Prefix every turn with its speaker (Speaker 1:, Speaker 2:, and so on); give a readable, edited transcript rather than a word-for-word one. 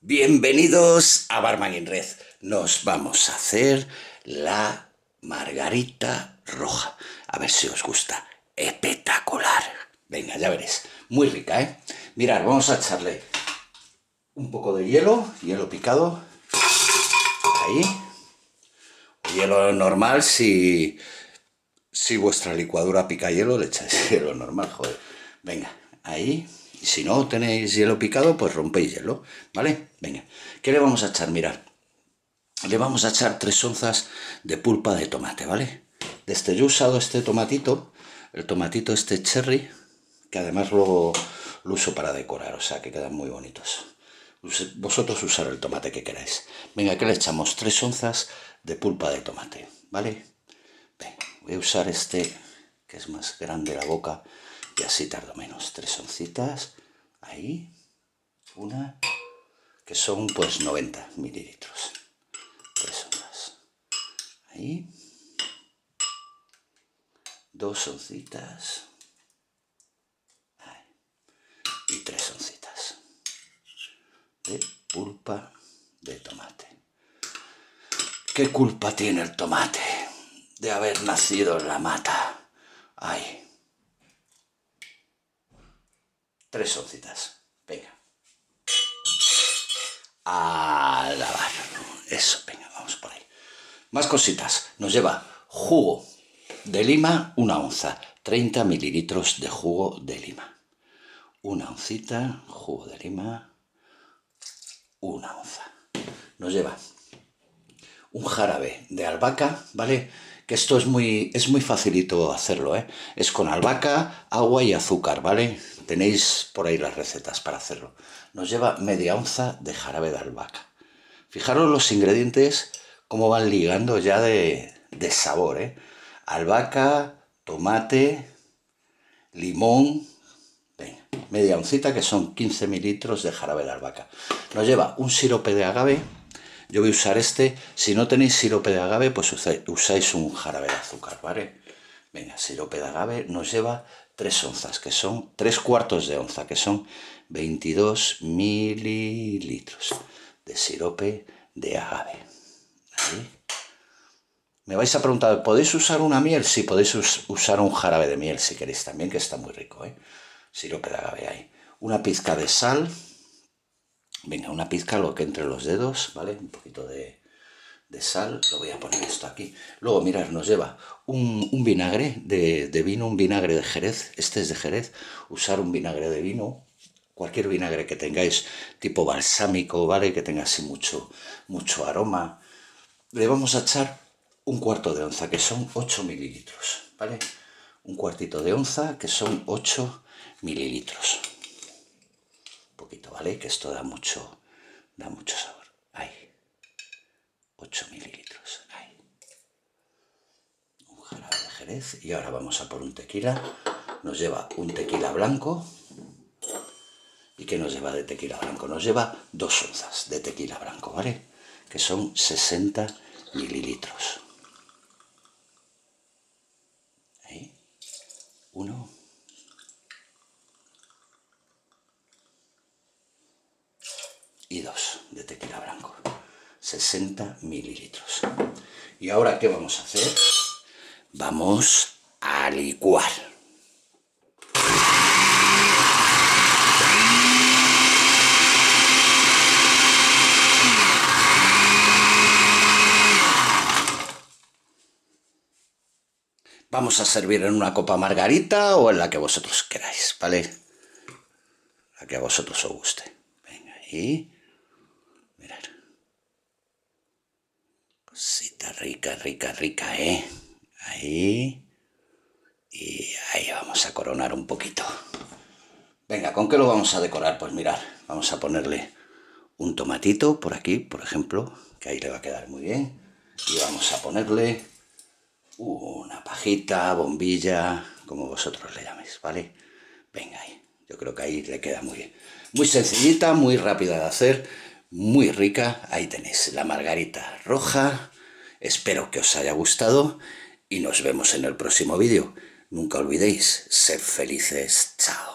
Speaker 1: Bienvenidos a Barman in Red. Nos vamos a hacer la margarita roja. A ver si os gusta. Espectacular. Venga, ya veréis. Muy rica, ¿eh? Mirad, vamos a echarle un poco de hielo picado. Ahí. Hielo normal, si vuestra licuadora pica hielo, le echáis hielo normal, joder. Venga, ahí. Y si no tenéis hielo picado, pues rompéis hielo, ¿vale? Venga, ¿qué le vamos a echar? Mirad, le vamos a echar 3 onzas de pulpa de tomate, ¿vale? Yo he usado este tomatito, el tomatito este cherry, que además luego lo uso para decorar, o sea que quedan muy bonitos. Vosotros usar el tomate que queráis. Venga, que le echamos 3 onzas de pulpa de tomate, ¿vale? Venga, voy a usar este, que es más grande la boca, y así tardo menos. 3 oncitas, ahí, una, que son pues 90 mililitros. 3 onzas, ahí, 2 oncitas, ahí, y 3 oncitas de pulpa de tomate. ¿Qué culpa tiene el tomate de haber nacido en la mata? Ay. 3 oncitas. Venga. A lavar. Eso, venga, vamos por ahí. Más cositas. Nos lleva jugo de lima, 1 onza. 30 mililitros de jugo de lima. 1 oncita, jugo de lima, 1 onza. Nos lleva un jarabe de albahaca, ¿vale? Que esto es muy facilito hacerlo, ¿eh? Es con albahaca, agua y azúcar, ¿vale? Tenéis por ahí las recetas para hacerlo. Nos lleva media onza de jarabe de albahaca. Fijaros los ingredientes, cómo van ligando ya de sabor, ¿eh? Albahaca, tomate, limón. Venga, media oncita, que son 15 mililitros de jarabe de albahaca. Nos lleva un sirope de agave. Yo voy a usar este. Si no tenéis sirope de agave, pues usáis un jarabe de azúcar, ¿vale? Venga, sirope de agave nos lleva 3 onzas, que son 3/4 de onza, que son 22 mililitros de sirope de agave. Ahí. Me vais a preguntar, ¿podéis usar una miel? Sí, podéis usar un jarabe de miel si queréis también, que está muy rico, ¿eh? Sirope de agave ahí. Una pizca de sal. Venga, una pizca, lo que entre los dedos, ¿vale? Un poquito de sal. Lo voy a poner esto aquí. Luego, mirad, nos lleva un vinagre de vino, un vinagre de Jerez. Este es de Jerez. Usar un vinagre de vino, cualquier vinagre que tengáis, tipo balsámico, ¿vale? Que tenga así mucho aroma. Le vamos a echar 1/4 de onza, que son 8 mililitros, ¿vale? 1/4 de onza, que son 8 mililitros. Poquito, ¿vale? Que esto da mucho sabor. Ahí. 8 mililitros. Ahí. Un jarabe de Jerez. Y ahora vamos a por un tequila. Nos lleva un tequila blanco. ¿Y qué nos lleva de tequila blanco? Nos lleva 2 onzas de tequila blanco, ¿vale? Que son 60 mililitros. Ahí. 1. Y 2 de tequila blanco. 60 mililitros. ¿Y ahora qué vamos a hacer? Vamos a licuar. Vamos a servir en una copa margarita o en la que vosotros queráis, ¿vale? La que a vosotros os guste. Venga, ahí. Mirad. Cosita rica, rica, rica, ¿eh? Ahí. Y ahí vamos a coronar un poquito. Venga, ¿con qué lo vamos a decorar? Pues mirad, vamos a ponerle un tomatito por aquí, por ejemplo, que ahí le va a quedar muy bien. Y vamos a ponerle una pajita, bombilla, como vosotros le llaméis, ¿vale? Venga ahí, yo creo que ahí le queda muy bien. Muy sencillita, muy rápida de hacer, muy rica. Ahí tenéis la margarita roja. Espero que os haya gustado y nos vemos en el próximo vídeo. Nunca olvidéis ser felices. Chao.